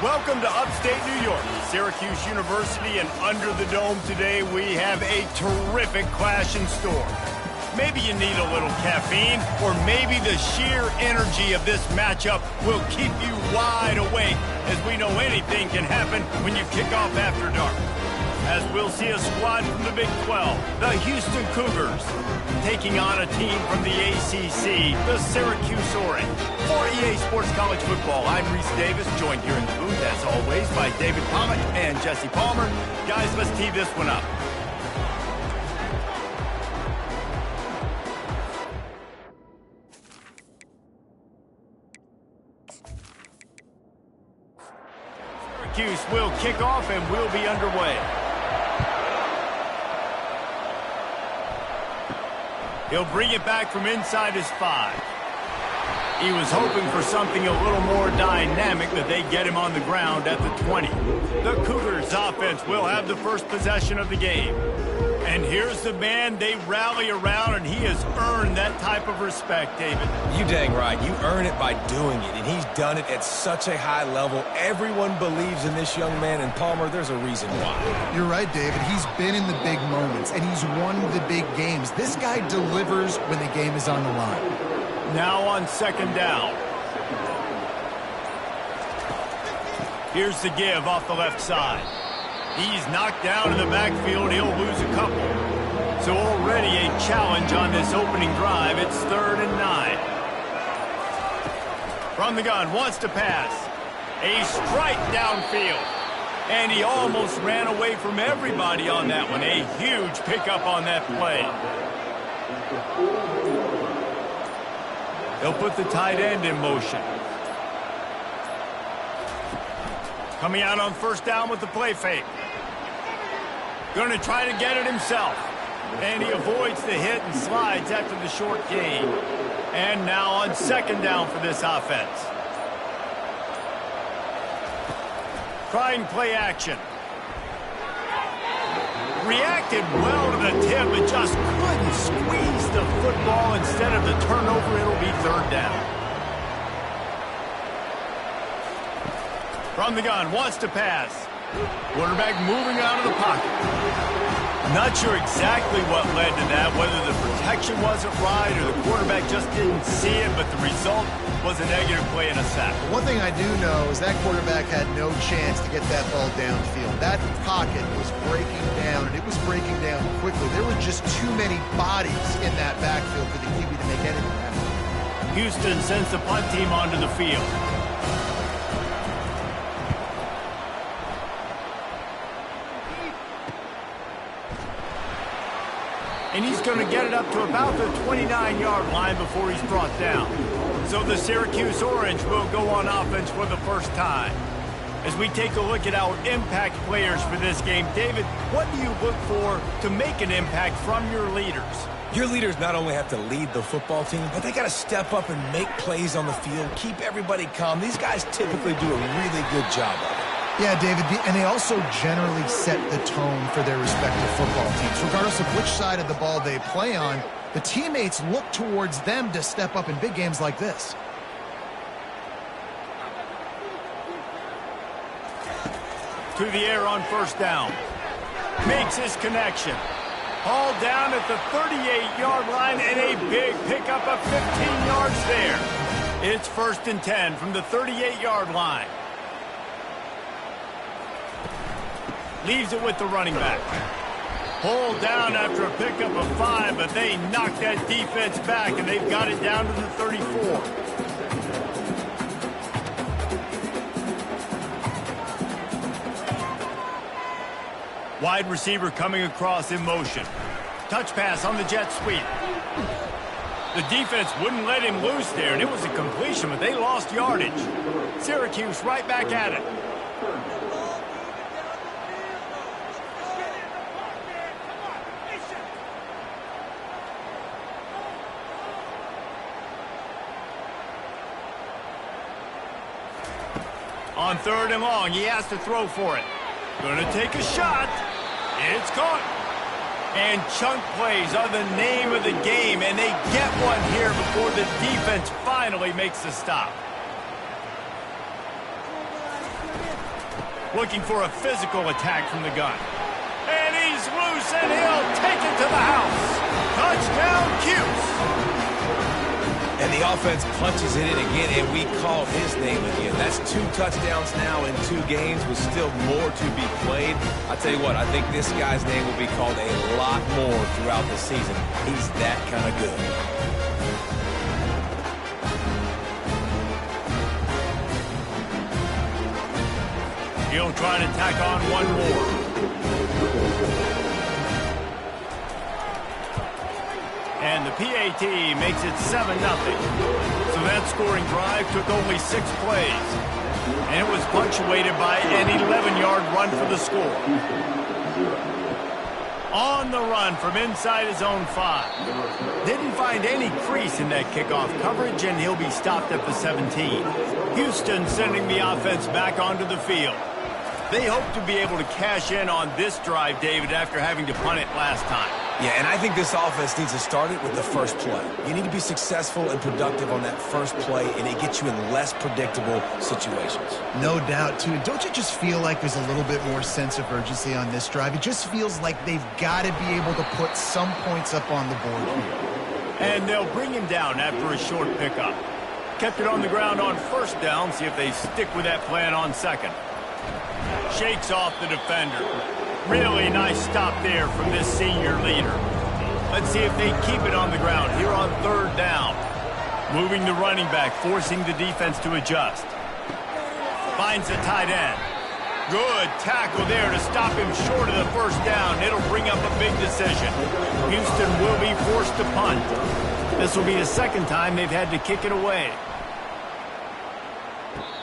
Welcome to upstate New York, Syracuse University, and under the dome today we have a terrific clash in store. Maybe you need a little caffeine, or maybe the sheer energy of this matchup will keep you wide awake, as we know anything can happen when you kick off after dark. As we'll see a squad from the Big 12, the Houston Cougars, taking on a team from the ACC, the Syracuse Orange. For EA Sports College Football, I'm Reese Davis, joined here in the booth, as always, by David Pomack and Jesse Palmer. Guys, let's tee this one up. Syracuse will kick off and we'll be underway. He'll bring it back from inside his 5. He was hoping for something a little more dynamic, but they get him on the ground at the 20. The Cougars offense will have the first possession of the game. And here's the man they rally around, and he has earned that type of respect, David. You dang right. You earn it by doing it, and he's done it at such a high level. Everyone believes in this young man, and Palmer, there's a reason why. You're right, David. He's been in the big moments, and he's won the big games. This guy delivers when the game is on the line. Now on second down. Here's the give off the left side. He's knocked down in the backfield. He'll lose a couple. So already a challenge on this opening drive. It's 3rd and 9. From the gun, wants to pass. A strike downfield. And he almost ran away from everybody on that one. A huge pickup on that play. They'll put the tight end in motion. Coming out on first down with the play fake. Going to try to get it himself. And he avoids the hit and slides after the short gain. And now on second down for this offense. Trying play action. Reacted well to the tip, but just couldn't squeeze the football. Instead of the turnover, it'll be 3rd down. From the gun, wants to pass. Quarterback moving out of the pocket. Not sure exactly what led to that, whether the protection wasn't right or the quarterback just didn't see it, but the result was a negative play and a sack. One thing I do know is that quarterback had no chance to get that ball downfield. That pocket was breaking down, and it was breaking down quickly. There were just too many bodies in that backfield for the QB to make anything happen. Houston sends the punt team onto the field. And he's going to get it up to about the 29-yard line before he's brought down. So the Syracuse Orange will go on offense for the first time. As we take a look at our impact players for this game, David, what do you look for to make an impact from your leaders? Your leaders not only have to lead the football team, but they got to step up and make plays on the field, keep everybody calm. These guys typically do a really good job of it. Yeah, David, and they also generally set the tone for their respective football teams. Regardless of which side of the ball they play on, the teammates look towards them to step up in big games like this. To the air on first down. Makes his connection. Hauled down at the 38-yard line, and a big pickup of 15 yards there. It's 1st and 10 from the 38-yard line. Leaves it with the running back. Pulled down after a pickup of 5, but they knocked that defense back, and they've got it down to the 34. Wide receiver coming across in motion. Touch pass on the jet sweep. The defense wouldn't let him loose there, and it was a completion, but they lost yardage. Syracuse right back at it. On 3rd and long, he has to throw for it. Going to take a shot. It's caught. And chunk plays are the name of the game, and they get one here before the defense finally makes the stop. Looking for a physical attack from the gun. And he's loose, and he'll take it to the house. Touchdown, Cuse. And the offense punches it in again, and we call his name again. That's 2 touchdowns now in 2 games with still more to be played. I tell you what, I think this guy's name will be called a lot more throughout the season. He's that kind of good. He'll try to tack on one more. And the PAT makes it 7-0. So that scoring drive took only 6 plays. And it was punctuated by an 11-yard run for the score. On the run from inside his own 5. Didn't find any crease in that kickoff coverage, and he'll be stopped at the 17. Houston sending the offense back onto the field. They hope to be able to cash in on this drive, David, after having to punt it last time. Yeah, and I think this offense needs to start it with the first play. You need to be successful and productive on that first play, and it gets you in less predictable situations. No doubt, too. Don't you just feel like there's a little bit more sense of urgency on this drive? It just feels like they've got to be able to put some points up on the board here. And they'll bring him down after a short pickup. Kept it on the ground on first down. See if they stick with that plan on second. Shakes off the defender. Really nice stop there from this senior leader. Let's see if they keep it on the ground here on third down. Moving the running back, forcing the defense to adjust. Finds the tight end. Good tackle there to stop him short of the first down. It'll bring up a big decision. Houston will be forced to punt. This will be the second time they've had to kick it away.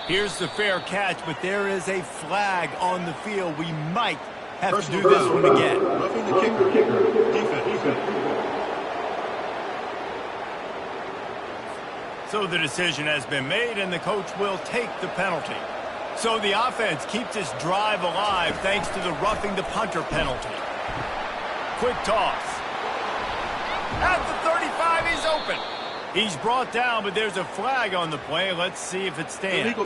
Here's the fair catch, but there is a flag on the field. We might have to do this one again. Roughing the kicker. Defense. So the decision has been made, and the coach will take the penalty. So the offense keeps this drive alive thanks to the roughing the punter penalty. Quick toss. At the 35, he's open. He's brought down, but there's a flag on the play. Let's see if it stands.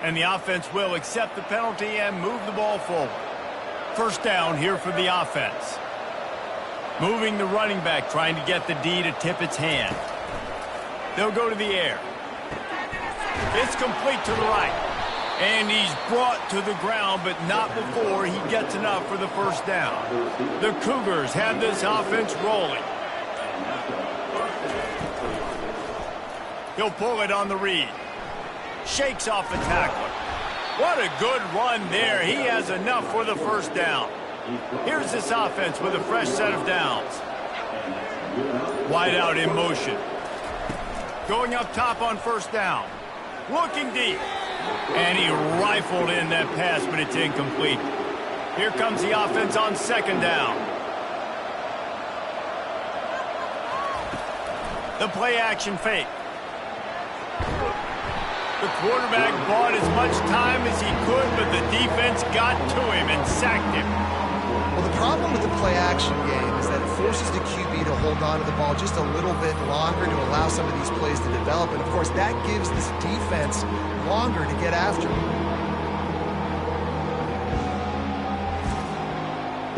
And the offense will accept the penalty and move the ball forward. First down here for the offense. Moving the running back, trying to get the D to tip its hand. They'll go to the air. It's complete to the right. And he's brought to the ground, but not before he gets enough for the first down. The Cougars have this offense rolling. He'll pull it on the read. Shakes off the tackler. What a good run there. He has enough for the first down. Here's this offense with a fresh set of downs. Wide out in motion. Going up top on first down. Looking deep. And he rifled in that pass, but it's incomplete. Here comes the offense on second down. The play action fake. The quarterback bought as much time as he could, but the defense got to him and sacked him. Well, the problem with the play-action game is that it forces the QB to hold on to the ball just a little bit longer to allow some of these plays to develop. And, of course, that gives this defense longer to get after him.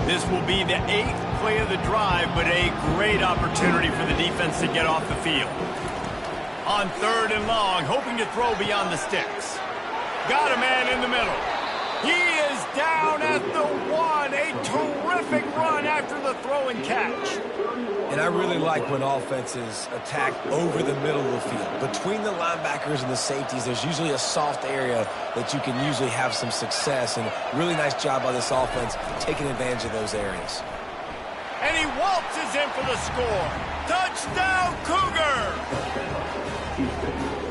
This will be the 8th play of the drive, but a great opportunity for the defense to get off the field. On third and long, hoping to throw beyond the sticks. Got a man in the middle. He is down at the 1. A terrific run after the throw and catch. And I really like when offenses attack over the middle of the field. Between the linebackers and the safeties, there's usually a soft area that you can usually have some success. And really nice job by this offense taking advantage of those areas. And he waltzes in for the score. Touchdown, Cougar!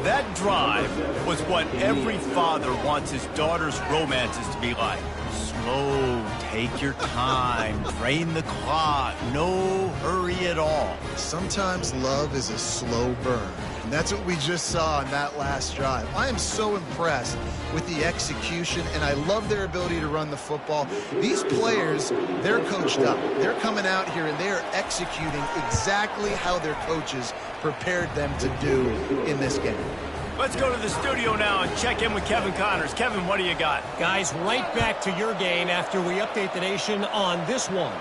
That drive was what every father wants his daughter's romances to be like. Slow, take your time, drain the clock, no hurry at all. Sometimes love is a slow burn. And that's what we just saw on that last drive. I am so impressed with the execution, and I love their ability to run the football. These players, they're coached up. They're coming out here, and they are executing exactly how their coaches prepared them to do in this game. Let's go to the studio now and check in with Kevin Connors. Kevin, what do you got? Guys, right back to your game after we update the nation on this one.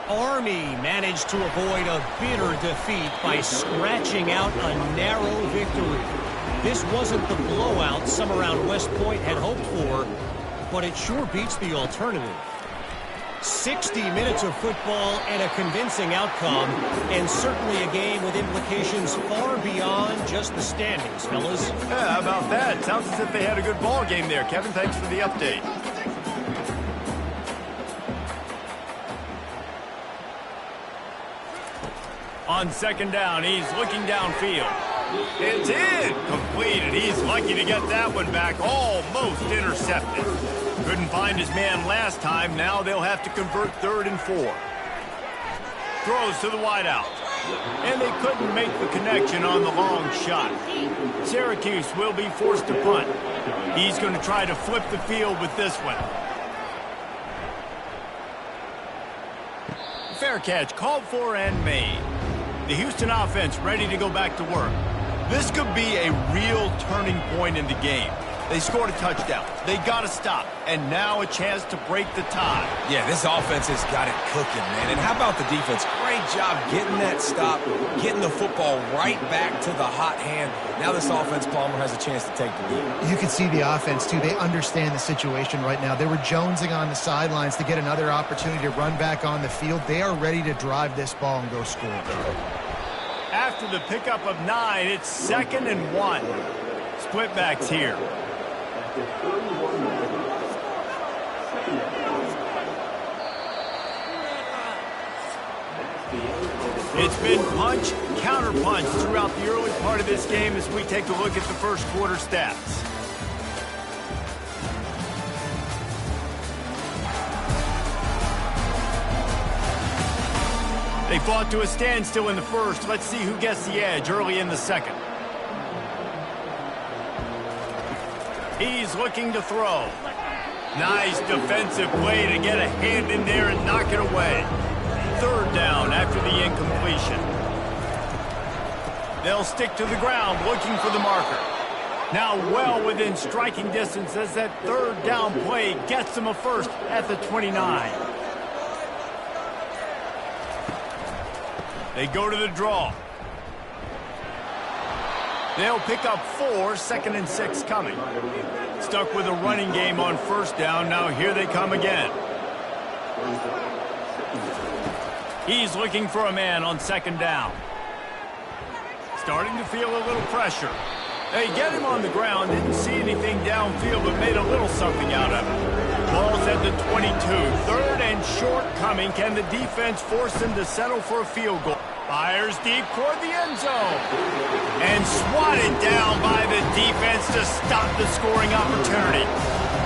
Army managed to avoid a bitter defeat by scratching out a narrow victory. This wasn't the blowout some around West Point had hoped for, but it sure beats the alternative. 60 minutes of football and a convincing outcome, and certainly a game with implications far beyond just the standings, fellas. Yeah, how about that? Sounds as if they had a good ball game there. Kevin, thanks for the update. On second down, he's looking downfield. It's in! Completed. He's lucky to get that one back. Almost intercepted. Couldn't find his man last time. Now they'll have to convert 3rd and 4. Throws to the wideout. And they couldn't make the connection on the long shot. Syracuse will be forced to punt. He's going to try to flip the field with this one. Fair catch, called for and made. The Houston offense ready to go back to work. This could be a real turning point in the game. They scored a touchdown. They got to stop. And now a chance to break the tie. Yeah, this offense has got it cooking, man. And how about the defense? Great job getting that stop, getting the football right back to the hot hand. Now this offense, Palmer, has a chance to take the lead. You can see the offense, too. They understand the situation right now. They were jonesing on the sidelines to get another opportunity to run back on the field. They are ready to drive this ball and go score. After the pickup of 9, it's 2nd and 1. Split backs here. It's been punch, counter punch throughout the early part of this game as we take a look at the first quarter stats. They fought to a standstill in the first. Let's see who gets the edge early in the second. He's looking to throw. Nice defensive play to get a hand in there and knock it away. 3rd down after the incompletion. They'll stick to the ground looking for the marker. Now well within striking distance as that 3rd down play gets them a first at the 29. They go to the draw. They'll pick up 4, 2nd and 6 coming. Stuck with a running game on 1st down. Now here they come again. He's looking for a man on 2nd down. Starting to feel a little pressure. They get him on the ground. Didn't see anything downfield, but made a little something out of it. Ball's at the 22. 3rd and short coming. Can the defense force them to settle for a field goal? Fires deep toward the end zone. And swatted down by the defense to stop the scoring opportunity.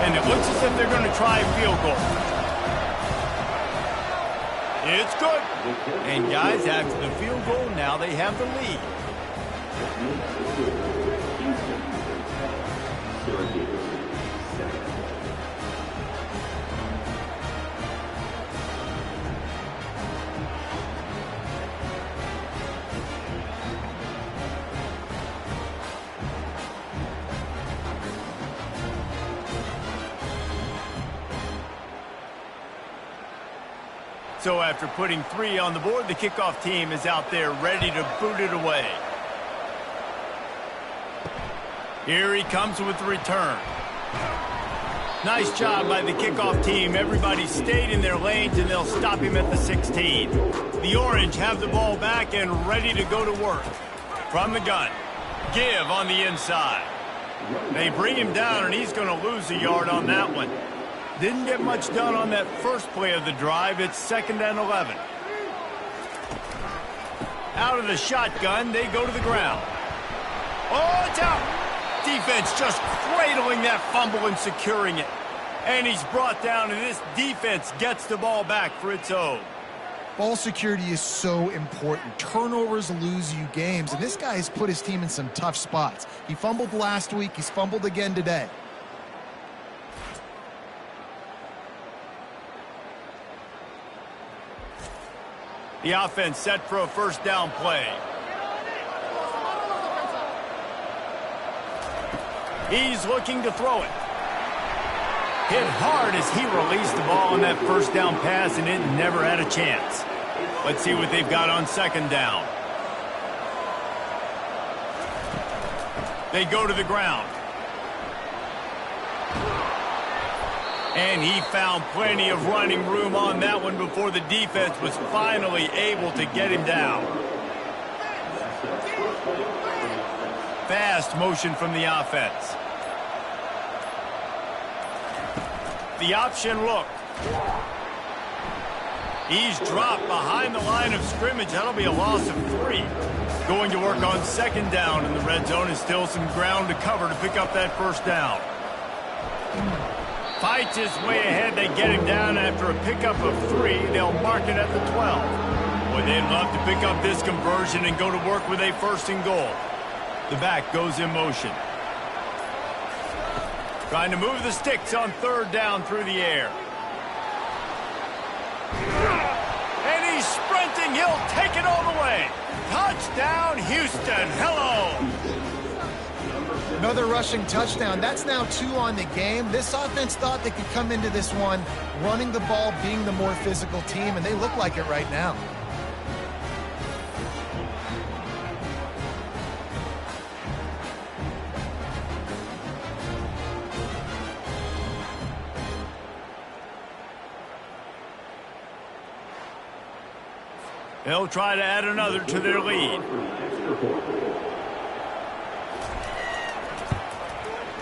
And it looks as if they're going to try a field goal. It's good. And guys, after the field goal, now they have the lead. So after putting 3 on the board, the kickoff team is out there ready to boot it away. Here he comes with the return. Nice job by the kickoff team. Everybody stayed in their lanes, and they'll stop him at the 16. The Orange have the ball back and ready to go to work. From the gun, give on the inside. They bring him down, and he's going to lose a yard on that one. Didn't get much done on that first play of the drive. It's 2nd and 11. Out of the shotgun, they go to the ground. Oh, it's out. Defense just cradling that fumble and securing it. And he's brought down, and this defense gets the ball back for its own. Ball security is so important. Turnovers lose you games, and this guy has put his team in some tough spots. He fumbled last week. He's fumbled again today. The offense set for a first down play. He's looking to throw it. Hit hard as he released the ball on that first down pass, and it never had a chance. Let's see what they've got on second down. They go to the ground. And he found plenty of running room on that one before the defense was finally able to get him down. Fast motion from the offense. The option look. He's dropped behind the line of scrimmage. That'll be a loss of 3. Going to work on second down in the red zone, and still some ground to cover to pick up that first down. Fights his way ahead. They get him down after a pickup of 3. They'll mark it at the 12. Boy, they'd love to pick up this conversion and go to work with a first and goal. The back goes in motion. Trying to move the sticks on third down through the air. And he's sprinting. He'll take it all the way. Touchdown, Houston. Hello. Another rushing touchdown. That's now 2 on the game. This offense thought they could come into this one running the ball, being the more physical team, and they look like it right now. They'll try to add another to their lead.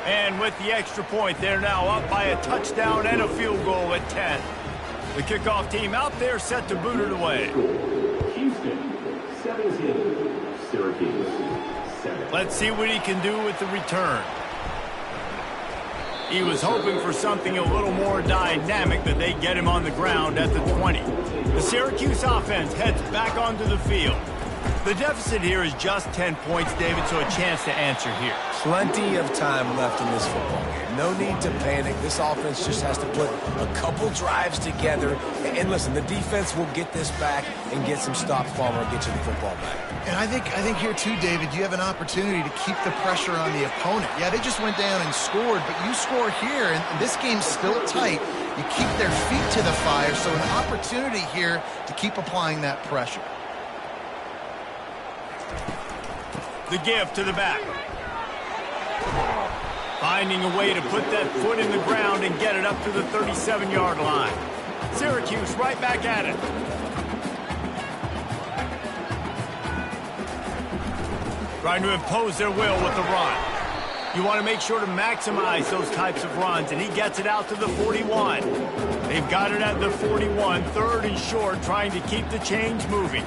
And with the extra point, they're now up by a touchdown and a field goal at 10. The kickoff team out there set to boot it away. Houston, 17. Syracuse, 7. Let's see what he can do with the return. He was hoping for something a little more dynamic, that they get him on the ground at the 20. The Syracuse offense heads back onto the field. The deficit here is just 10 points, David, so a chance to answer here. Plenty of time left in this football game. No need to panic. This offense just has to put a couple drives together. And listen, the defense will get this back and get some stops, Palmer, and get you the football back. And I think here too, David, you have an opportunity to keep the pressure on the opponent. Yeah, they just went down and scored, but you score here, and this game's still tight. You keep their feet to the fire, so an opportunity here to keep applying that pressure. The give to the back. Finding a way to put that foot in the ground and get it up to the 37-yard line. Syracuse right back at it. Trying to impose their will with the run. You want to make sure to maximize those types of runs, and he gets it out to the 41. They've got it at the 41, third and short, trying to keep the chains moving.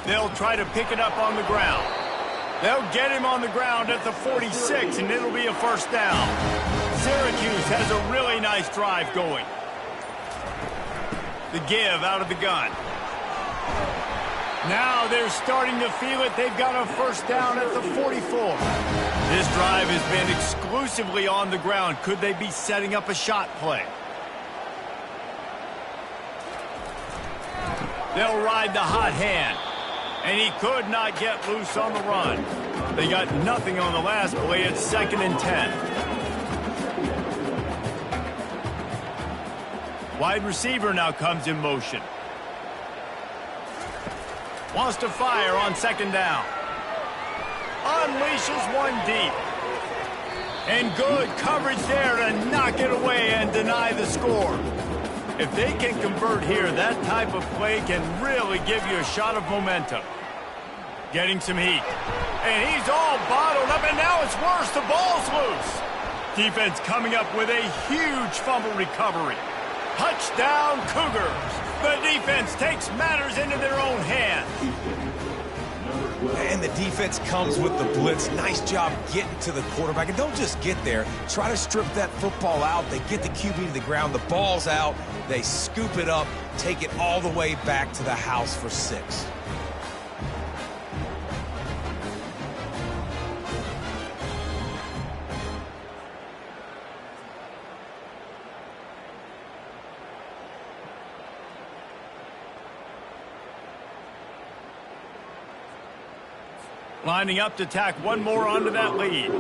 They'll try to pick it up on the ground. They'll get him on the ground at the 46, and it'll be a first down. Syracuse has a really nice drive going. The give out of the gun. Now they're starting to feel it. They've got a first down at the 44. This drive has been exclusively on the ground. Could they be setting up a shot play? They'll ride the hot hand. And he could not get loose on the run. They got nothing on the last play. It's 2nd and 10. Wide receiver now comes in motion. Wants to fire on second down. Unleashes one deep. And good coverage there to knock it away and deny the score. If they can convert here, that type of play can really give you a shot of momentum. Getting some heat. And he's all bottled up, and now it's worse. The ball's loose. Defense coming up with a huge fumble recovery. Touchdown, Cougars. The defense takes matters into their own hands. And the defense comes with the blitz. Nice job getting to the quarterback. And don't just get there. Try to strip that football out. They get the QB to the ground. The ball's out. They scoop it up, take it all the way back to the house for 6. Lining up to tack one more onto that lead.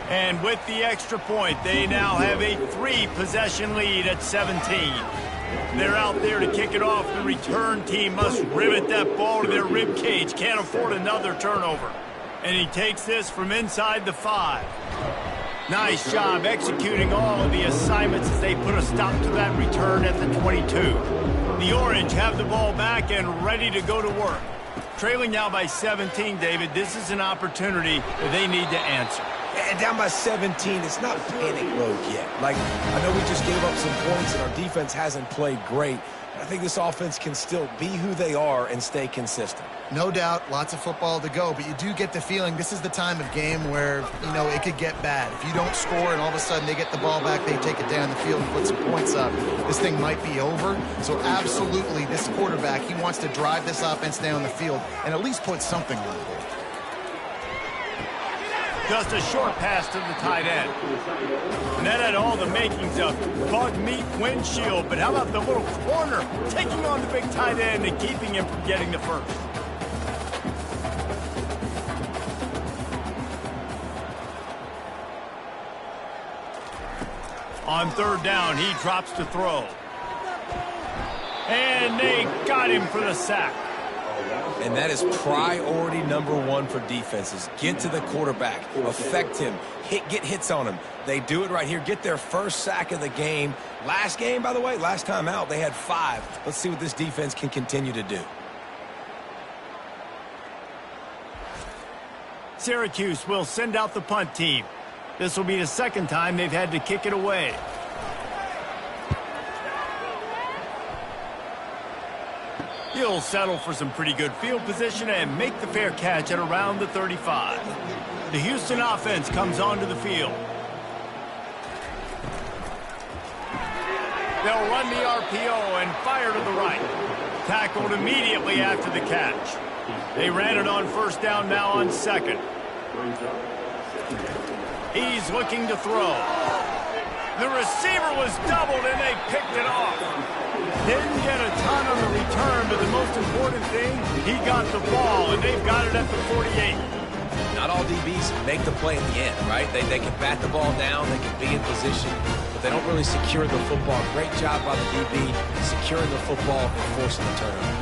And with the extra point, they now have a 3-possession lead at 17. They're out there to kick it off. The return team must rivet that ball to their rib cage. Can't afford another turnover. And he takes this from inside the 5. Nice job executing all of the assignments as they put a stop to that return at the 22. The Orange have the ball back and ready to go to work. Trailing now by 17, David, this is an opportunity that they need to answer. And down by 17, it's not panic mode yet. Like, I know we just gave up some points and our defense hasn't played great. I think this offense can still be who they are and stay consistent. No doubt, lots of football to go, but you do get the feeling this is the time of game where, you know, it could get bad. If you don't score and all of a sudden they get the ball back, they take it down the field and put some points up, this thing might be over. So absolutely, this quarterback, he wants to drive this offense down the field and at least put something on the board. Just a short pass to the tight end. And that had all the makings of bug meat windshield, but how about the little corner taking on the big tight end and keeping him from getting the first? On third down, he drops to throw. And they got him for the sack. And that is priority number 1 for defenses. Get to the quarterback, affect him, get hits on him. They do it right here, get their first sack of the game. Last game, by the way, last time out, they had 5. Let's see what this defense can continue to do. Syracuse will send out the punt team. This will be the second time they've had to kick it away. He'll settle for some pretty good field position and make the fair catch at around the 35. The Houston offense comes onto the field. They'll run the RPO and fire to the right. Tackled immediately after the catch. They ran it on first down now on second. He's looking to throw. The receiver was doubled and they picked it off. Didn't get a ton on the return, but the most important thing, he got the ball, and they've got it at the 48. Not all DBs make the play in the end, right? They can bat the ball down, they can be in position, but they don't really secure the football. Great job by the DB securing the football and forcing the turnover.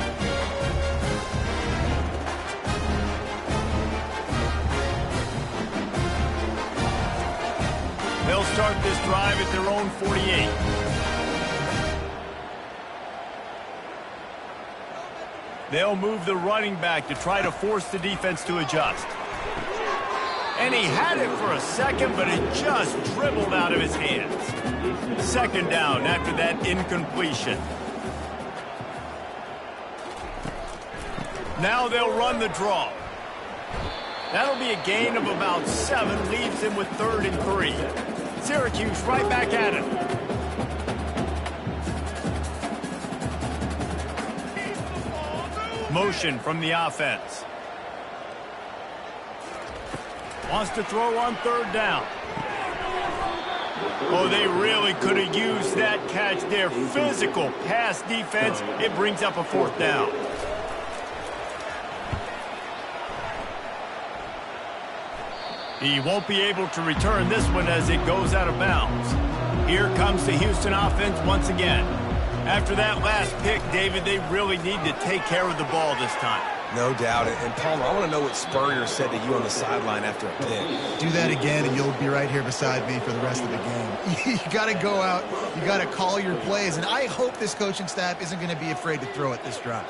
They'll start this drive at their own 48. They'll move the running back to try to force the defense to adjust. And he had it for a second, but it just dribbled out of his hands. Second down after that incompletion. Now they'll run the draw. That'll be a gain of about 7, leaves him with 3rd and 3. Syracuse right back at it. Motion from the offense. Wants to throw on third down. Oh, they really could have used that catch there. Physical pass defense. It brings up a 4th down. He won't be able to return this one as it goes out of bounds. Here comes the Houston offense once again. After that last pick, David, they really need to take care of the ball this time. No doubt. And Palmer, I want to know what Spurrier said to you on the sideline after a pick. Do that again, and you'll be right here beside me for the rest of the game. You got to go out. You got to call your plays, and I hope this coaching staff isn't going to be afraid to throw it this drive.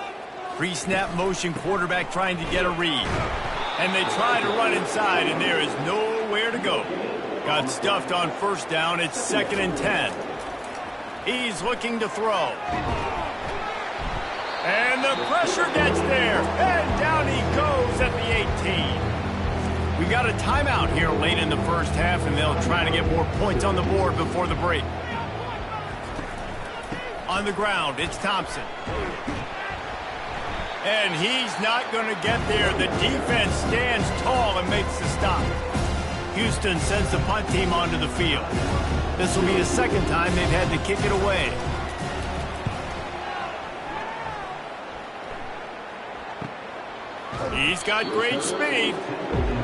Pre-snap motion, quarterback trying to get a read. And they try to run inside, and there is nowhere to go. Got stuffed on first down. It's 2nd and 10. He's looking to throw. And the pressure gets there. And down he goes at the 18. We got a timeout here late in the first half, and they'll try to get more points on the board before the break. On the ground, it's Thompson. And he's not going to get there. The defense stands tall and makes the stop. Houston sends the punt team onto the field. This will be the second time they've had to kick it away. He's got great speed.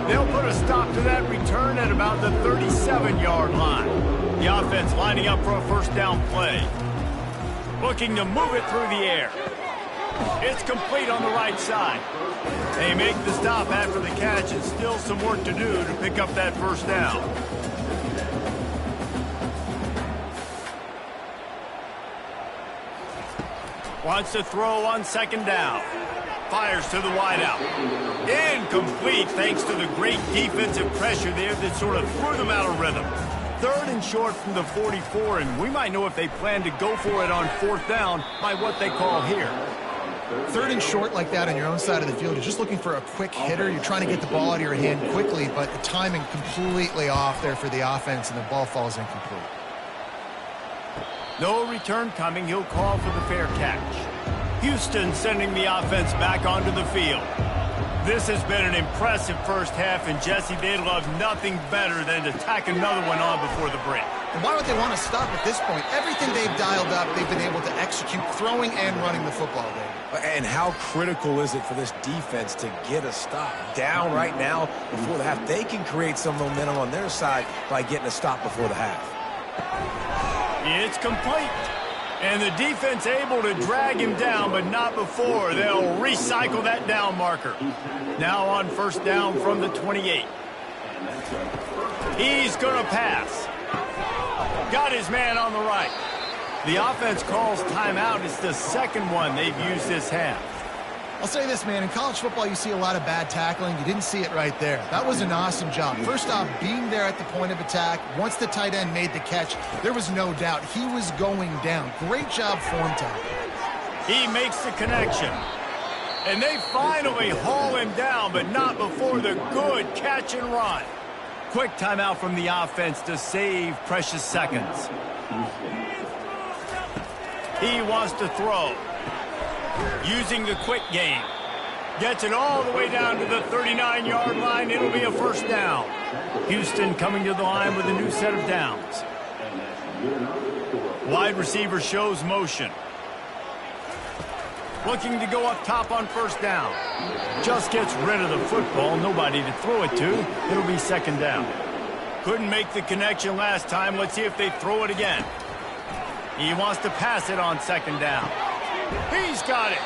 They'll put a stop to that return at about the 37-yard line. The offense lining up for a first down play. Looking to move it through the air. It's complete on the right side. They make the stop after the catch, and still some work to do to pick up that first down. Wants to throw on second down. Fires to the wideout. Incomplete thanks to the great defensive pressure there that sort of threw them out of rhythm. Third and short from the 44, and we might know if they plan to go for it on fourth down by what they call here. Third and short like that on your own side of the field, you're just looking for a quick hitter. You're trying to get the ball out of your hand quickly, but the timing completely off there for the offense, and the ball falls incomplete. No return coming. He'll call for the fair catch. Houston sending the offense back onto the field. This has been an impressive first half, and Jesse, they'd love nothing better than to tack another one on before the break. And why would they want to stop at this point? Everything they've dialed up, they've been able to execute, throwing and running the football game. And how critical is it for this defense to get a stop down right now before the half? They can create some momentum on their side by getting a stop before the half. It's complete. And the defense able to drag him down, but not before. They'll recycle that down marker. Now on first down from the 28. He's going to pass. Got his man on the right. The offense calls timeout. It's the second one they've used this half. I'll say this, man. In college football, you see a lot of bad tackling. You didn't see it right there. That was an awesome job. First off, being there at the point of attack. Once the tight end made the catch, there was no doubt he was going down. Great job form time. He makes the connection. And they finally haul him down, but not before the good catch and run. Quick timeout from the offense to save precious seconds. He wants to throw. Using the quick game. Gets it all the way down to the 39-yard line. It'll be a first down. Houston coming to the line with a new set of downs. Wide receiver shows motion. Looking to go up top on first down. Just gets rid of the football. Nobody to throw it to. It'll be second down. Couldn't make the connection last time. Let's see if they throw it again. He wants to pass it on second down. He's got it.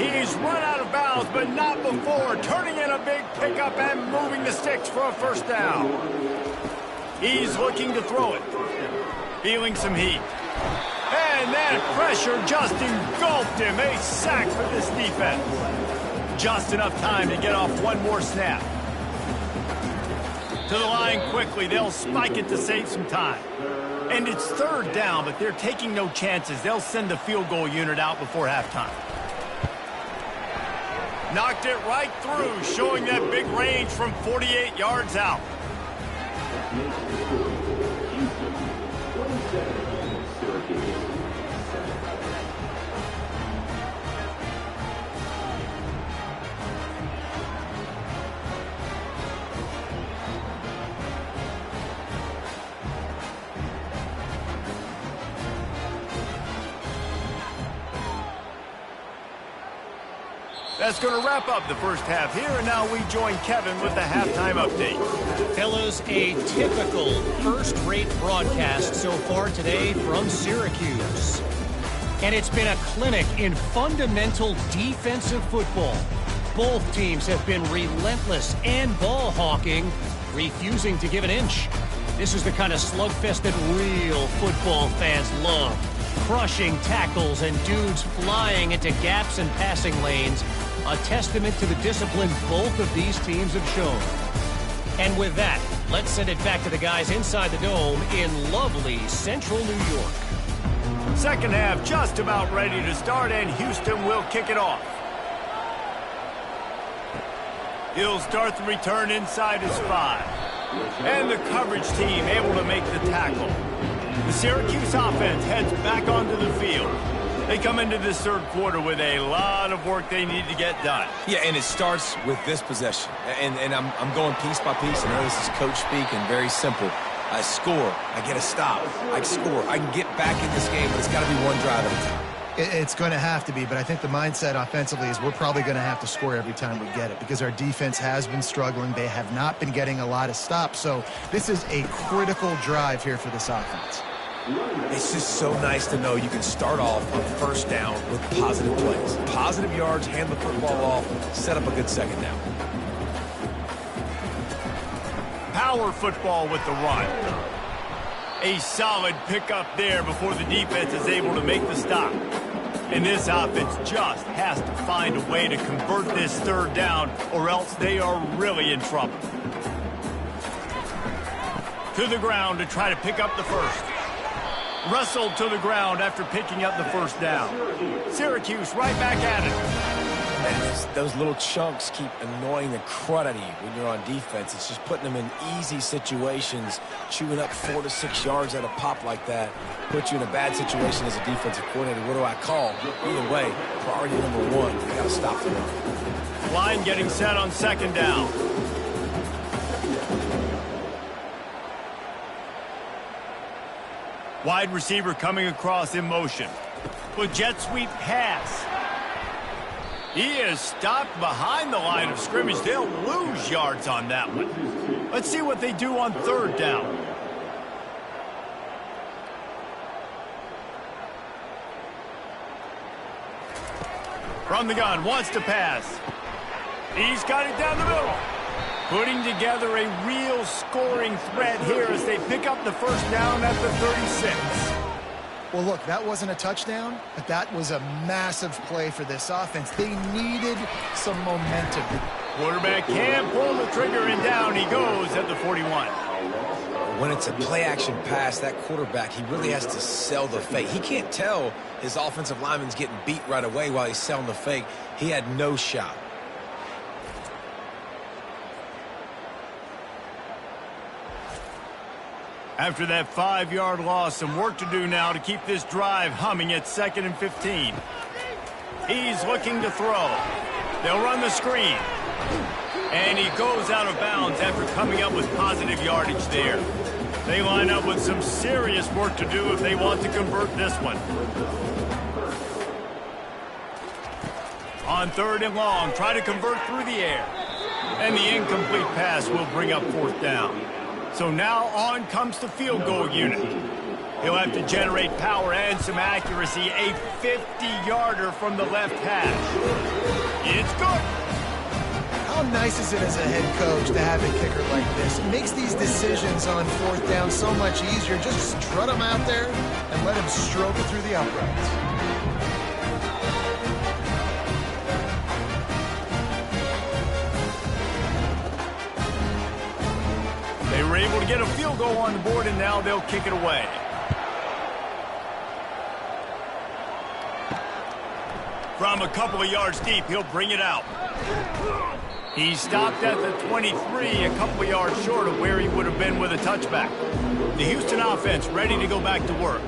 He's run out of bounds, but not before. Turning in a big pickup and moving the sticks for a first down. He's looking to throw it. Feeling some heat. And that pressure just engulfed him. A sack for this defense. Just enough time to get off one more snap. To the line quickly. They'll spike it to save some time. And it's third down, but they're taking no chances. They'll send the field goal unit out before halftime. Knocked it right through, showing that big range from 48 yards out. That's going to wrap up the first half here, and now we join Kevin with the halftime update. Fellas, a typical first-rate broadcast so far today from Syracuse. And it's been a clinic in fundamental defensive football. Both teams have been relentless and ball-hawking, refusing to give an inch. This is the kind of slugfest that real football fans love. Crushing tackles and dudes flying into gaps and passing lanes. A testament to the discipline both of these teams have shown. And with that, let's send it back to the guys inside the dome in lovely central New York. Second half just about ready to start, and Houston will kick it off. He'll start the return inside his 5. And the coverage team able to make the tackle. The Syracuse offense heads back onto the field. They come into this third quarter with a lot of work they need to get done. Yeah, and it starts with this possession. And I'm going piece by piece. I know this is coach speak and very simple. I score. I get a stop. I score. I can get back in this game, but it's got to be one drive at a time. It's going to have to be, but I think the mindset offensively is we're probably going to have to score every time we get it because our defense has been struggling. They have not been getting a lot of stops, so this is a critical drive here for this offense. It's just so nice to know you can start off on first down with positive plays. Positive yards, hand the football off, set up a good second down. Power football with the run. A solid pickup there before the defense is able to make the stop. And this offense just has to find a way to convert this third down, or else they are really in trouble. To the ground to try to pick up the first. Wrestled to the ground after picking up the first down. Syracuse right back at it. And those little chunks keep annoying the crud out of you when you're on defense. It's just putting them in easy situations, chewing up 4 to 6 yards at a pop like that, put you in a bad situation as a defensive coordinator. What do I call? Either way, priority number one, I got to stop the run. Line getting set on second down. Wide receiver coming across in motion. With jet sweep pass. He is stopped behind the line of scrimmage. They'll lose yards on that one. Let's see what they do on third down. From the gun, wants to pass. He's got it down the middle. Putting together a real scoring threat here as they pick up the first down at the 36. Well, look, that wasn't a touchdown, but that was a massive play for this offense. They needed some momentum. Quarterback can pull the trigger, and down he goes at the 41. When it's a play-action pass, that quarterback, he really has to sell the fake. He can't tell his offensive lineman's getting beat right away while he's selling the fake. He had no shot. After that 5-yard loss, some work to do now to keep this drive humming at 2nd and 15. He's looking to throw. They'll run the screen. And he goes out of bounds after coming up with positive yardage there. They line up with some serious work to do if they want to convert this one. On 3rd and long, try to convert through the air. And the incomplete pass will bring up 4th down. So now on comes the field goal unit. He'll have to generate power and some accuracy. A 50-yarder from the left hash. It's good. How nice is it as a head coach to have a kicker like this? It makes these decisions on 4th down so much easier. Just strut him out there and let him stroke it through the uprights. They were able to get a field goal on the board, and now they'll kick it away. From a couple of yards deep, he'll bring it out. He stopped at the 23, a couple of yards short of where he would have been with a touchback. The Houston offense ready to go back to work.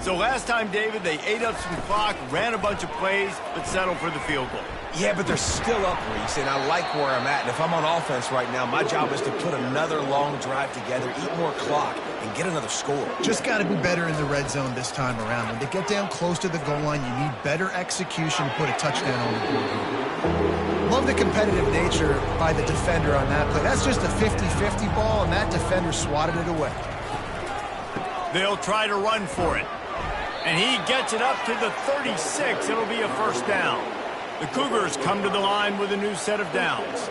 So last time, David, they ate up some clock, ran a bunch of plays, but settled for the field goal. Yeah, but they're still up, Reese, and I like where I'm at. And if I'm on offense right now, my job is to put another long drive together, eat more clock, and get another score. Just got to be better in the red zone this time around. When they get down close to the goal line, you need better execution to put a touchdown on the board. Love the competitive nature by the defender on that play. That's just a 50-50 ball, and that defender swatted it away. They'll try to run for it. And he gets it up to the 36. It'll be a first down. The Cougars come to the line with a new set of downs.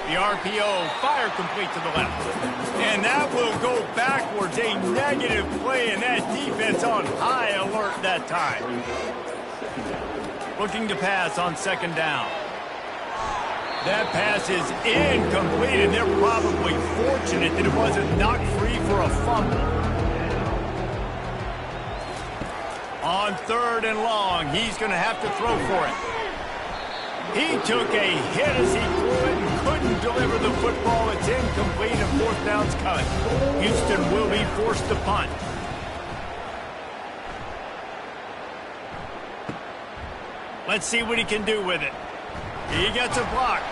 The RPO, fire complete to the left. And that will go backwards. A negative play, and that defense on high alert that time. Looking to pass on 2nd down. That pass is incomplete, and they're probably fortunate that it wasn't knocked free for a fumble. On 3rd and long, he's going to have to throw for it. He took a hit as he threw it and couldn't deliver the football. It's incomplete and 4th down's cut. Houston will be forced to punt. Let's see what he can do with it. He gets a block.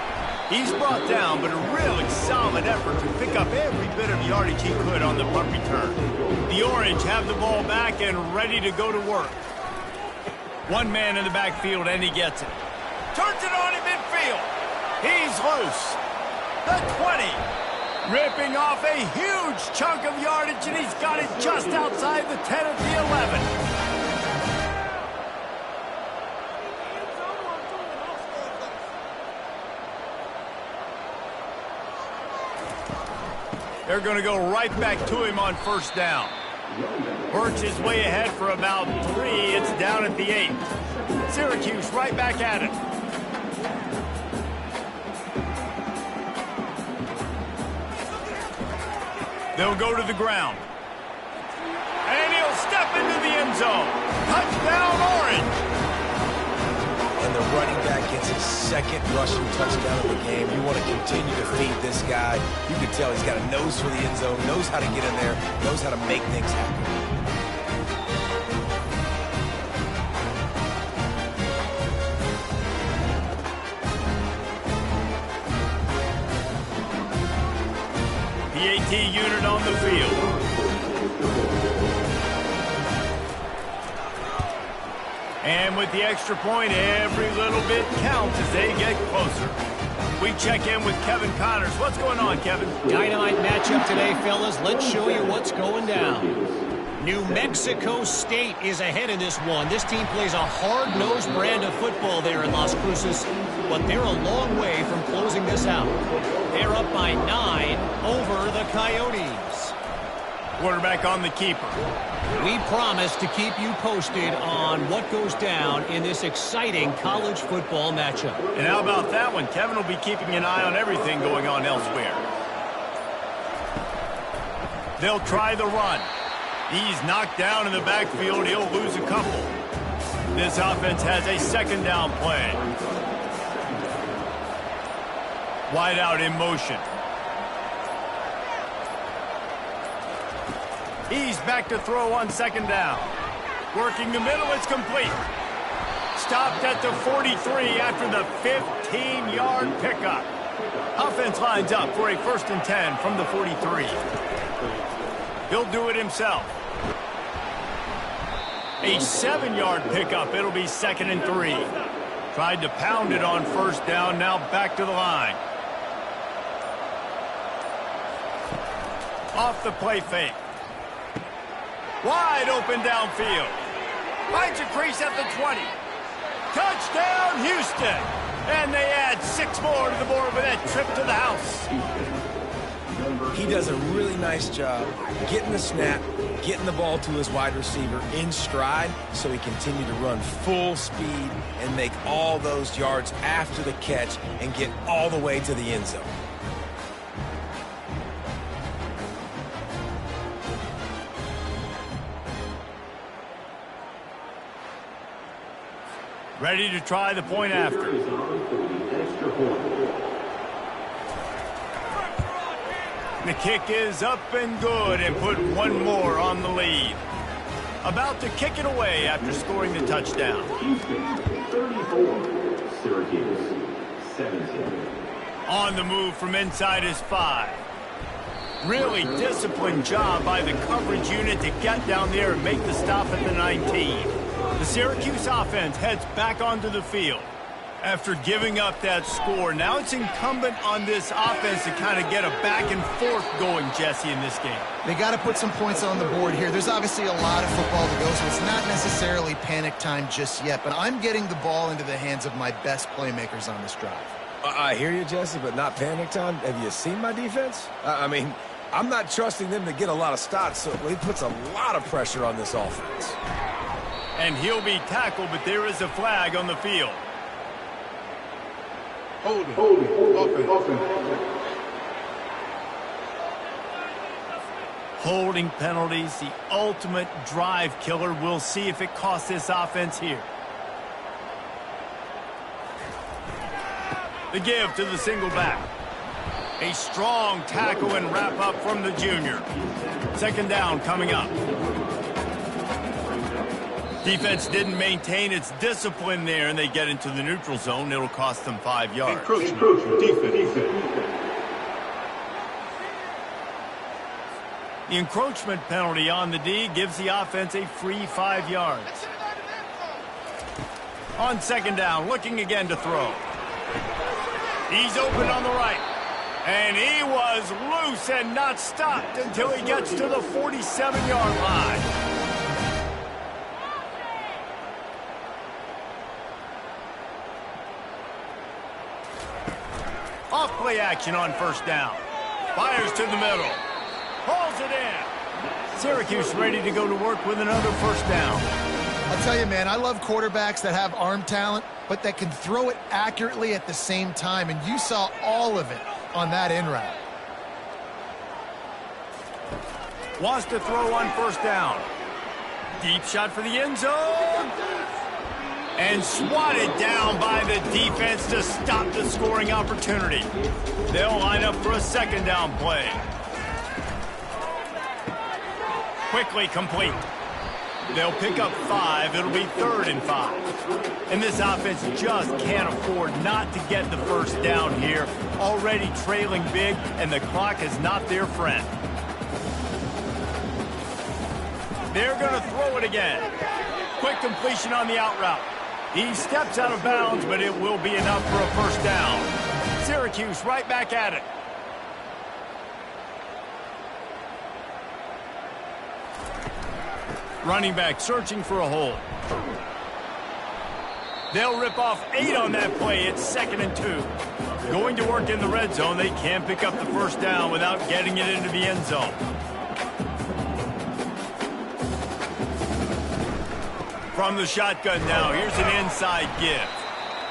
He's brought down, but a really solid effort to pick up every bit of yardage he could on the punt return. The Orange have the ball back and ready to go to work. One man in the backfield, and he gets it. Turns it on in midfield. He's loose. The 20. Ripping off a huge chunk of yardage, and he's got it just outside the 10 of the 11. They're going to go right back to him on 1st down. Works his way ahead for about 3. It's down at the 8. Syracuse right back at it. They'll go to the ground. And he'll step into the end zone. Touchdown, Orange. And the running back gets his 2nd rushing touchdown of the game. You want to continue to feed this guy. You can tell he's got a nose for the end zone, knows how to get in there, knows how to make things happen. PAT unit on the field. And with the extra point, every little bit counts as they get closer. We check in with Kevin Connors. What's going on, Kevin? Dynamite matchup today, fellas. Let's show you what's going down. New Mexico State is ahead in this one. This team plays a hard-nosed brand of football there in Las Cruces, but they're a long way from closing this out. They're up by 9 over the Coyotes. Quarterback on the keeper. We promise to keep you posted on what goes down in this exciting college football matchup. And how about that one? Kevin will be keeping an eye on everything going on elsewhere. They'll try the run. He's knocked down in the backfield. He'll lose a couple. This offense has a 2nd down play. Wide out in motion. He's back to throw on 2nd down. Working the middle, it's complete. Stopped at the 43 after the 15-yard pickup. Offense lines up for a 1st and 10 from the 43. He'll do it himself. A 7-yard pickup. It'll be 2nd and 3. Tried to pound it on 1st down. Now back to the line. Off the play fake. Wide open downfield. Finds a crease at the 20. Touchdown, Houston. And they add 6 more to the board with that trip to the house. He does a really nice job getting the snap, getting the ball to his wide receiver in stride so he continued to run full speed and make all those yards after the catch and get all the way to the end zone. Ready to try the point after. The kick is up and good and put 1 more on the lead. About to kick it away after scoring the touchdown. Houston 34, Syracuse 17. On the move from inside his 5. Really disciplined job by the coverage unit to get down there and make the stop at the 19. The Syracuse offense heads back onto the field. After giving up that score, now it's incumbent on this offense to kind of get a back and forth going, Jesse, in this game. They got to put some points on the board here. There's obviously a lot of football to go, so it's not necessarily panic time just yet, but I'm getting the ball into the hands of my best playmakers on this drive. I hear you, Jesse, but not panic time. Have you seen my defense? I mean, I'm not trusting them to get a lot of stops, so he puts a lot of pressure on this offense. And he'll be tackled, but there is a flag on the field. Holding penalties, the ultimate drive killer. We'll see if it costs this offense here. The give to the single back. A strong tackle and wrap up from the junior. Second down coming up. Defense didn't maintain its discipline there, and they get into the neutral zone. It'll cost them 5 yards. Encroachment. Defense. The encroachment penalty on the D gives the offense a free 5 yards. On second down, looking again to throw. He's open on the right. And he was loose and not stopped until he gets to the 47-yard line. Off play action on first down. Fires to the middle. Pulls it in. Syracuse ready to go to work with another first down. I'll tell you, man, I love quarterbacks that have arm talent, but that can throw it accurately at the same time, and you saw all of it on that in route. Wants to throw on first down. Deep shot for the end zone. And swatted down by the defense to stop the scoring opportunity. They'll line up for a second down play. Quickly complete. They'll pick up 5. It'll be 3rd and 5. And this offense just can't afford not to get the first down here. Already trailing big, and the clock is not their friend. They're going to throw it again. Quick completion on the out route. He steps out of bounds, but it will be enough for a first down. Syracuse right back at it. Running back searching for a hole. They'll rip off 8 on that play. It's 2nd and 2. Going to work in the red zone. They can't pick up the first down without getting it into the end zone. From the shotgun now, here's an inside give.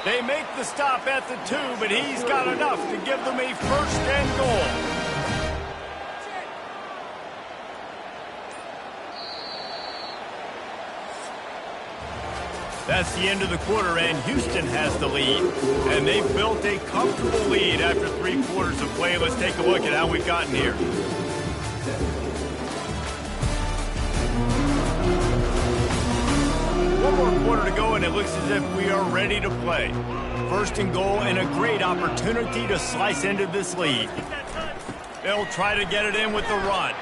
They make the stop at the 2, but he's got enough to give them a first and goal. That's the end of the quarter, and Houston has the lead. And they've built a comfortable lead after 3 quarters of play. Let's take a look at how we've gotten here. One more quarter to go, and it looks as if we are ready to play. First and goal, and a great opportunity to slice into this lead. They'll try to get it in with the run.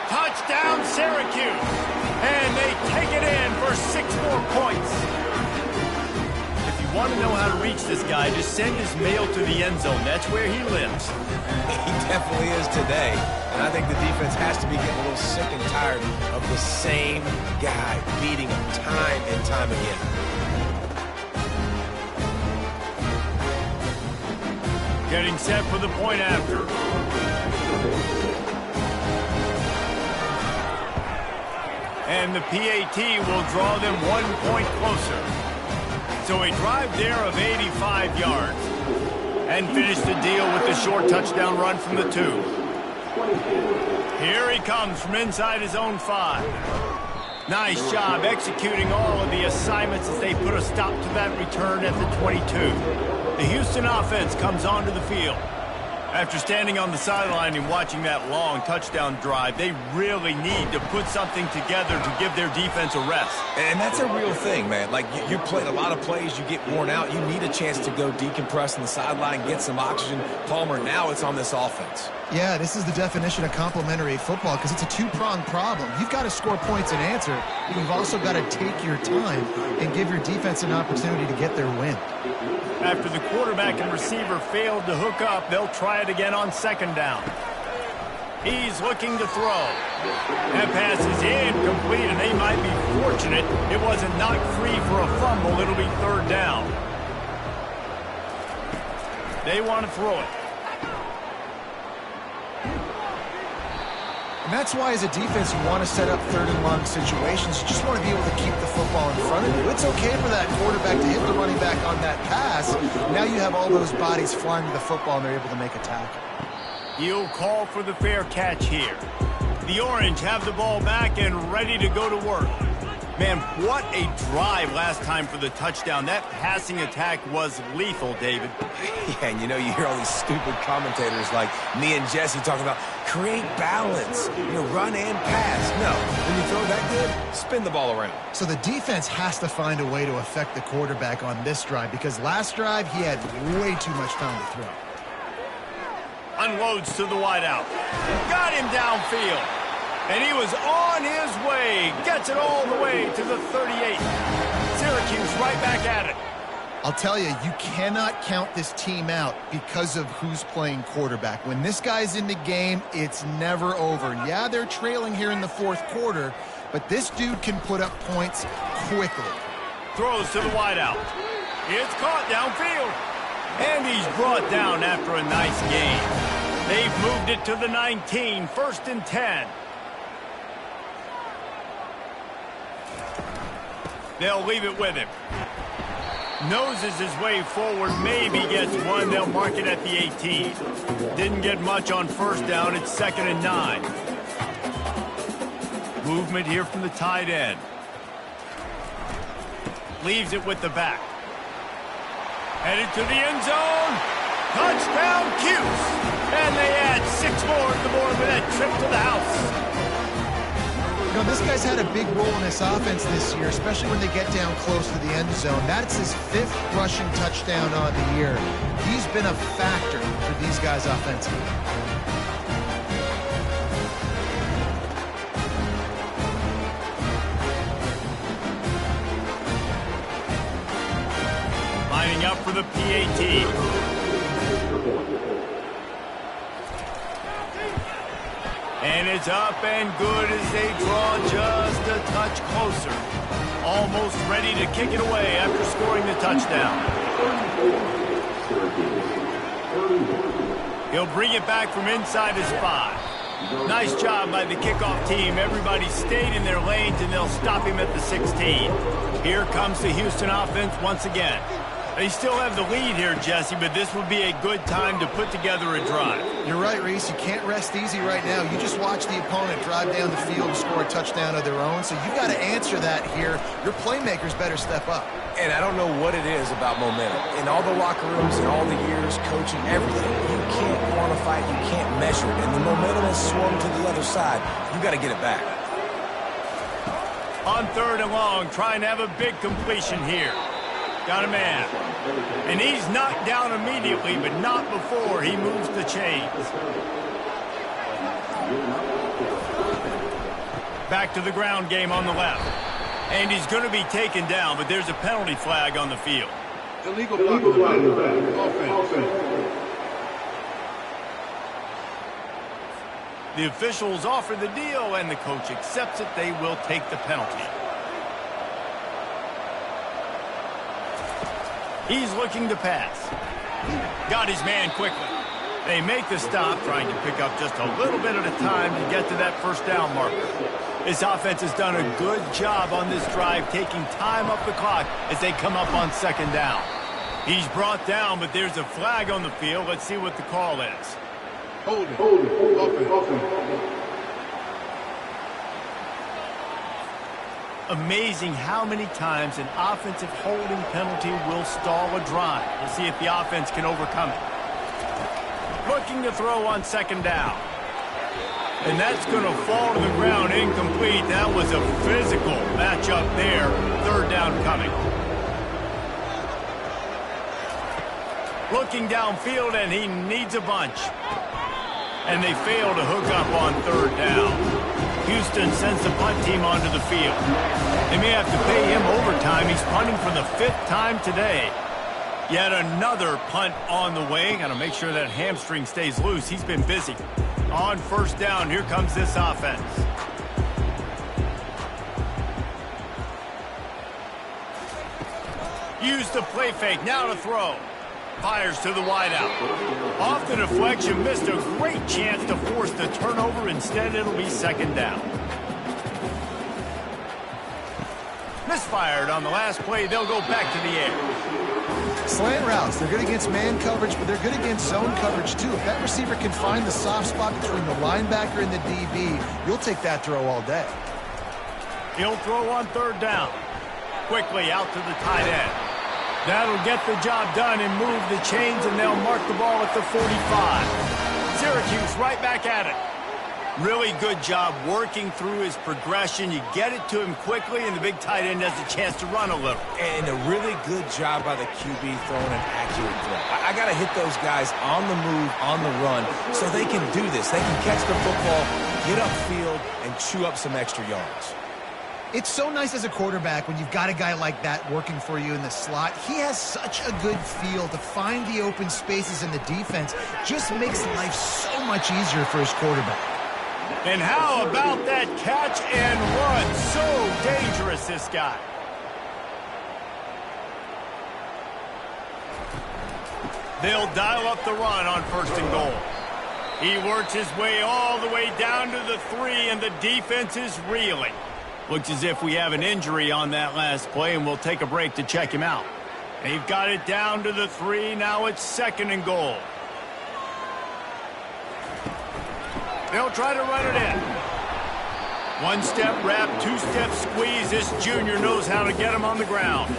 Touchdown, Syracuse! And they take it in for 6 more points. If you want to know how to reach this guy, just send his mail to the end zone. That's where he lives. He definitely is today. And I think the defense has to be getting a little sick and tired of the same guy beating him time and time again. Getting set for the point after. And the PAT will draw them 1 point closer. So a drive there of 85 yards. And finish the deal with the short touchdown run from the 2. Here he comes from inside his own 5. Nice job executing all of the assignments as they put a stop to that return at the 22. The Houston offense comes onto the field. After standing on the sideline and watching that long touchdown drive, they really need to put something together to give their defense a rest. And that's a real thing, man. Like, you played a lot of plays, you get worn out. You need a chance to go decompress on the sideline, get some oxygen. Palmer, now it's on this offense. Yeah, this is the definition of complementary football because it's a 2-pronged problem. You've got to score points and answer, but you've also got to take your time and give your defense an opportunity to get their win. After the quarterback and receiver failed to hook up, they'll try it again on second down. He's looking to throw. That pass is incomplete, and they might be fortunate it wasn't knocked free for a fumble. It'll be 3rd down. They want to throw it. And that's why, as a defense, you want to set up 3rd and long situations. You just want to be able to keep the football in front of you. It's okay for that quarterback to hit the running back on that pass. Now you have all those bodies flying to the football, and they're able to make a tackle. He'll call for the fair catch here. The Orange have the ball back and ready to go to work. Man, what a drive last time for the touchdown. That passing attack was lethal, David. Yeah, and you hear all these stupid commentators like me and Jesse talking about create balance, run and pass. No, when you throw that good, spin the ball around. So the defense has to find a way to affect the quarterback on this drive because last drive he had way too much time to throw. Unloads to the wideout. Got him downfield. And he was on his way. Gets it all the way to the 38. Syracuse right back at it. I'll tell you, you cannot count this team out because of who's playing quarterback. When this guy's in the game, it's never over. Yeah, they're trailing here in the fourth quarter, but this dude can put up points quickly. Throws to the wideout. It's caught downfield. And he's brought down after a nice gain. They've moved it to the 19, 1st and 10. They'll leave it with him. Noses his way forward, maybe gets one. They'll mark it at the 18. Didn't get much on first down. It's 2nd and 9. Movement here from the tight end. Leaves it with the back. Headed to the end zone. Touchdown, Cuse. And they add 6 more at the board with that trip to the house. This guy's had a big role in this offense this year, especially when they get down close to the end zone. That's his 5th rushing touchdown on the year. He's been a factor for these guys offensively. Lining up for the PAT. And it's up and good as they draw just a touch closer. Almost ready to kick it away after scoring the touchdown. He'll bring it back from inside his 5. Nice job by the kickoff team. Everybody stayed in their lanes, and they'll stop him at the 16. Here comes the Houston offense once again. They still have the lead here, Jesse, but this would be a good time to put together a drive. You're right, Reese. You can't rest easy right now. You just watch the opponent drive down the field and score a touchdown of their own, so you've got to answer that here. Your playmakers better step up. And I don't know what it is about momentum. In all the locker rooms and all the years coaching, everything, you can't quantify it, you can't measure it. And the momentum has swung to the other side. You got to get it back. On 3rd and long, trying to have a big completion here. Got a man. And he's knocked down immediately, but not before he moves the chains. Back to the ground game on the left. And he's going to be taken down, but there's a penalty flag on the field. Illegal offense. The officials offer the deal, and the coach accepts it. They will take the penalty. He's looking to pass. Got his man quickly. They make the stop, trying to pick up just a little bit at a time to get to that 1st down marker. This offense has done a good job on this drive, taking time up the clock as they come up on 2nd down. He's brought down, but there's a flag on the field. Let's see what the call is. Hold it. Offense. Amazing how many times an offensive holding penalty will stall a drive. We'll see if the offense can overcome it. Looking to throw on 2nd down. And that's going to fall to the ground incomplete. That was a physical matchup there. 3rd down coming. Looking downfield, and he needs a bunch. And they fail to hook up on 3rd down. Houston sends the punt team onto the field. They may have to pay him overtime. He's punting for the 5th time today. Yet another punt on the way. Got to make sure that hamstring stays loose. He's been busy. On 1st down, here comes this offense. Use the play fake. Now to throw. Fires to the wideout. Off the deflection, missed a great chance to force the turnover. Instead, it'll be 2nd down. Misfired on the last play. They'll go back to the air. Slant routes, they're good against man coverage, but they're good against zone coverage too. If that receiver can find the soft spot between the linebacker and the DB, you'll take that throw all day. He'll throw on third down. Quickly out to the tight end. That'll get the job done and move the chains, and they'll mark the ball at the 45. Syracuse right back at it. Really good job working through his progression. You get it to him quickly, and the big tight end has a chance to run a little. And a really good job by the QB throwing an accurate throw. I got to hit those guys on the move, on the run, so they can do this. They can catch the football, get upfield, and chew up some extra yards. It's so nice as a quarterback when you've got a guy like that working for you in the slot. He has such a good feel to find the open spaces in the defense. Just makes life so much easier for his quarterback. And how about that catch and run? So dangerous, this guy. They'll dial up the run on 1st and goal. He works his way all the way down to the 3, and the defense is reeling. Looks as if we have an injury on that last play, and we'll take a break to check him out. They've got it down to the 3. Now it's 2nd and goal. They'll try to run it in. 1-step wrap, 2-step squeeze. This junior knows how to get him on the ground.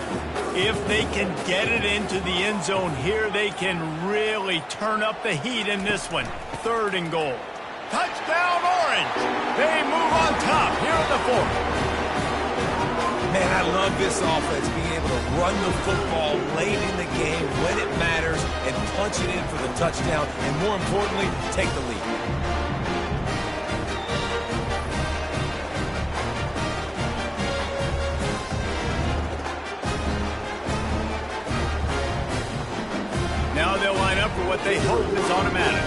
If they can get it into the end zone here, they can really turn up the heat in this one. 3rd and goal. Touchdown, Orange! They move on top here in the 4th. Man, I love this offense, being able to run the football late in the game when it matters and punch it in for the touchdown, and more importantly, take the lead. Now they'll line up for what they hope is automatic.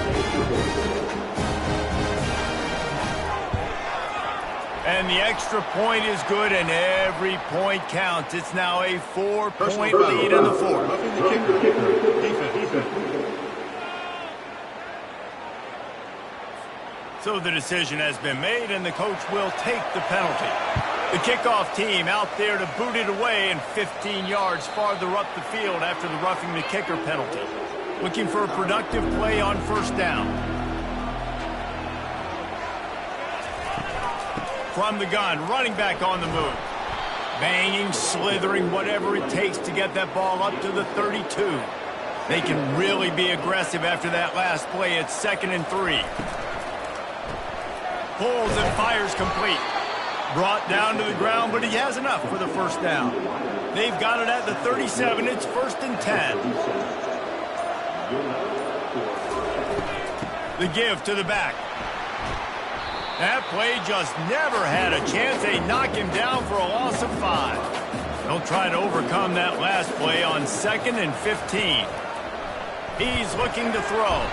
And the extra point is good, and every point counts. It's now a 4-point lead in the 4th. So the decision has been made, and the coach will take the penalty. The kickoff team out there to boot it away, and 15 yards farther up the field after the roughing the kicker penalty. Looking for a productive play on 1st down. From the gun, running back on the move. Banging, slithering, whatever it takes to get that ball up to the 32. They can really be aggressive after that last play. It's 2nd and 3. Pulls and fires complete. Brought down to the ground, but he has enough for the 1st down. They've got it at the 37. It's 1st and 10. The give to the back. That play just never had a chance. They knock him down for a loss of 5. They'll try to overcome that last play on 2nd and 15. He's looking to throw.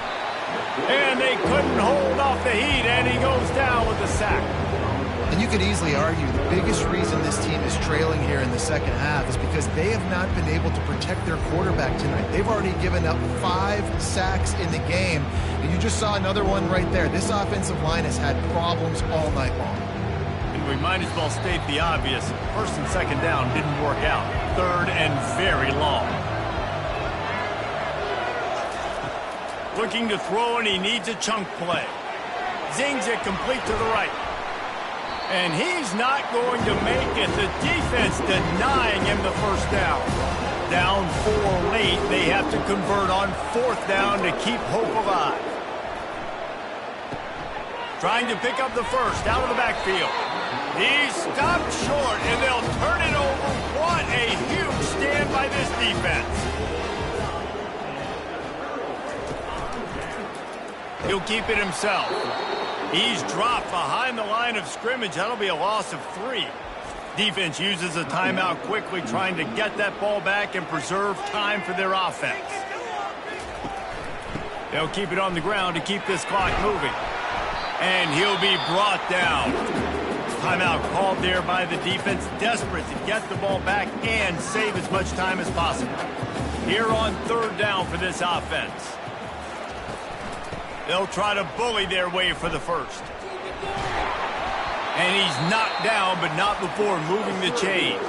And they couldn't hold off the heat, and he goes down with a sack. And you could easily argue the biggest reason this team is trailing here in the 2nd half is because they have not been able to protect their quarterback tonight. They've already given up 5 sacks in the game, and you just saw another one right there. This offensive line has had problems all night long. And we might as well state the obvious. 1st and 2nd down didn't work out. 3rd and very long. Looking to throw, and he needs a chunk play. Zings it complete to the right. And he's not going to make it. The defense denying him the 1st down. Down 4 late. They have to convert on 4th down to keep hope alive. Trying to pick up the 1st out of the backfield. He's stopped short, and they'll turn it over. What a huge stand by this defense. He'll keep it himself. He's dropped behind the line of scrimmage. That'll be a loss of 3. Defense uses a timeout quickly, trying to get that ball back and preserve time for their offense. They'll keep it on the ground to keep this clock moving. And he'll be brought down. Timeout called there by the defense, desperate to get the ball back and save as much time as possible. Here on 3rd down for this offense. They'll try to bully their way for the 1st. And he's knocked down, but not before moving the chains.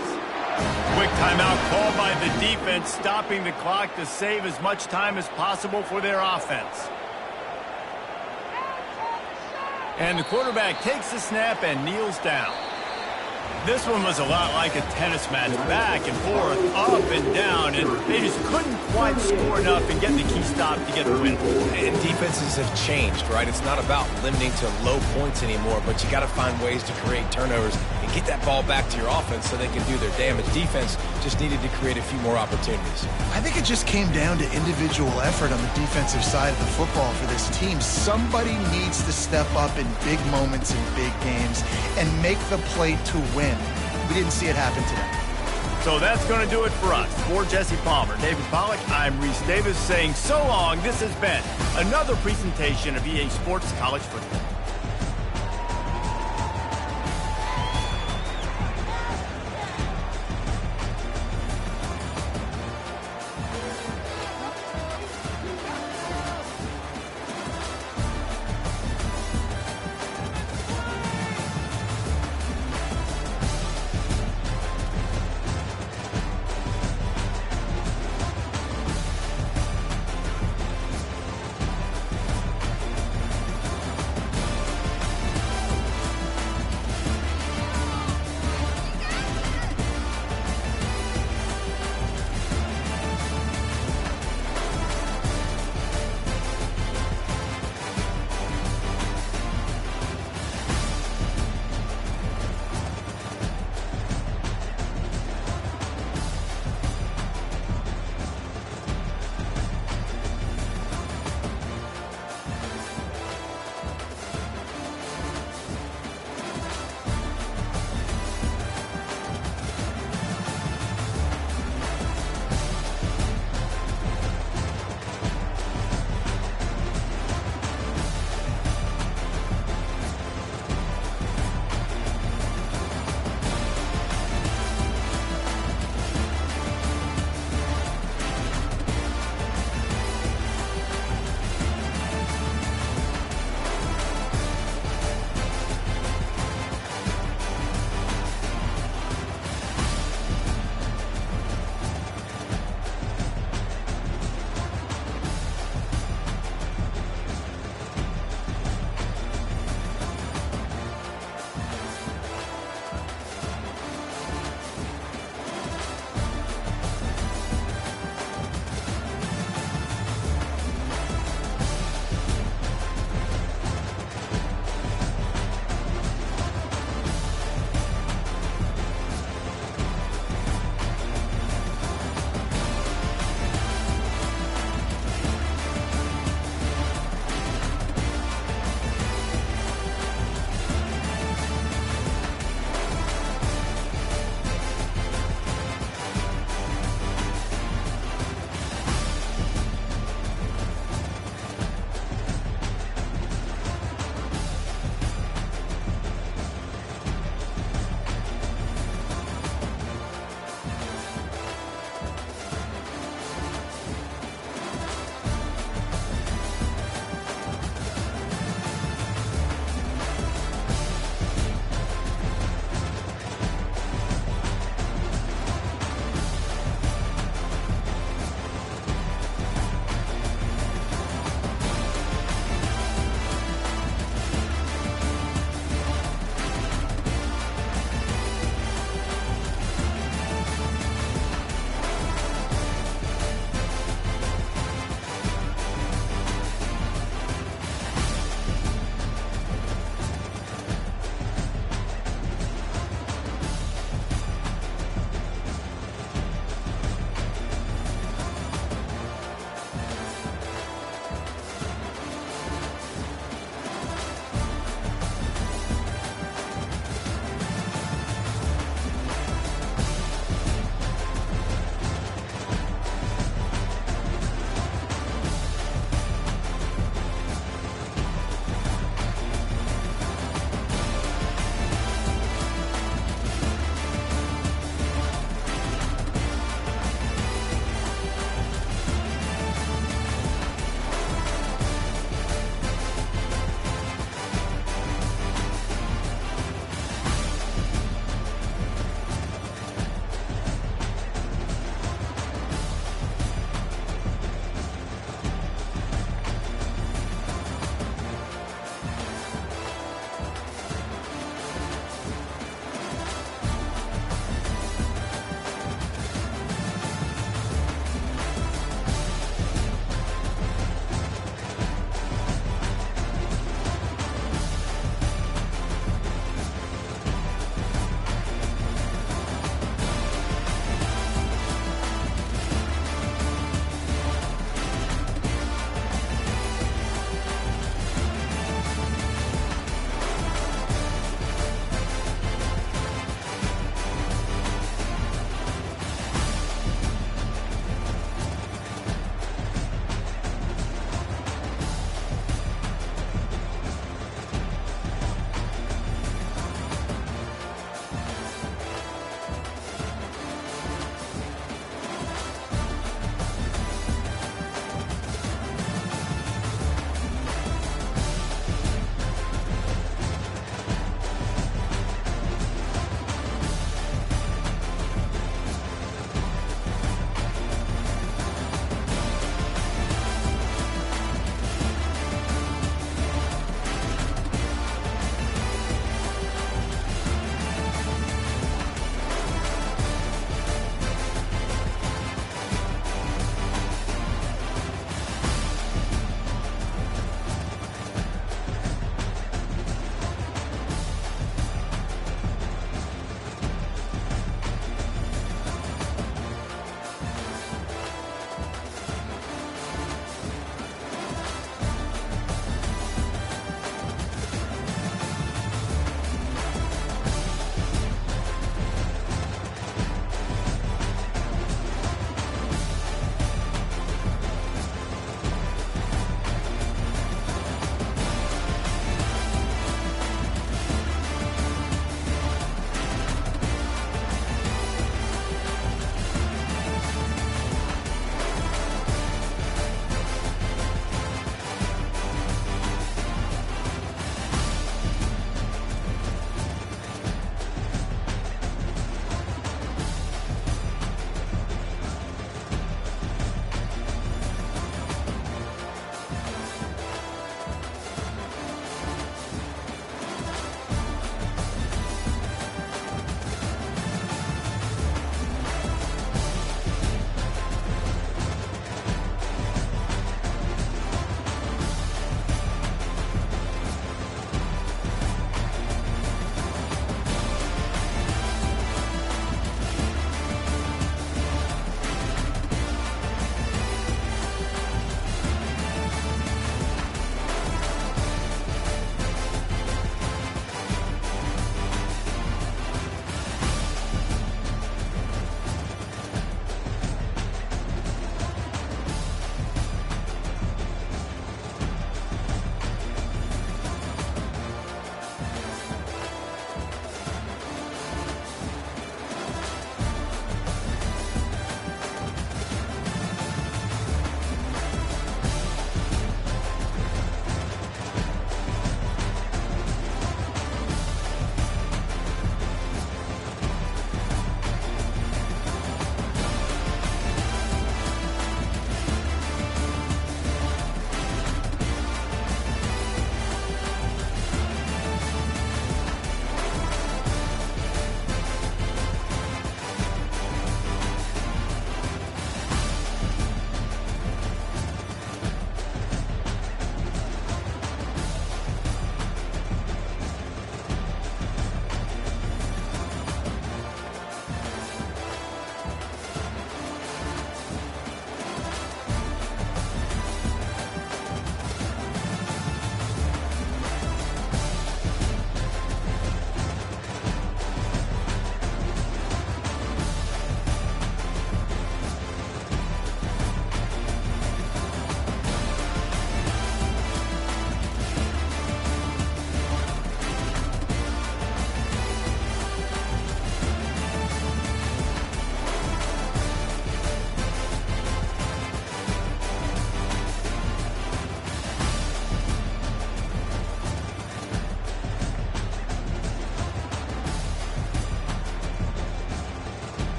Quick timeout called by the defense, stopping the clock to save as much time as possible for their offense. And the quarterback takes the snap and kneels down. This one was a lot like a tennis match, back and forth, up and down, and they just couldn't quite score enough and get the key stop to get the win. And defenses have changed, right? It's not about limiting to low points anymore, but you got to find ways to create turnovers and get that ball back to your offense so they can do their damage. Defense just needed to create a few more opportunities. I think it just came down to individual effort on the defensive side of the football for this team. Somebody needs to step up in big moments in big games and make the play to win. We didn't see it happen today. So that's going to do it for us. For Jesse Palmer, David Pollack, I'm Reese Davis saying so long. This has been another presentation of EA Sports College Football.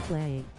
play.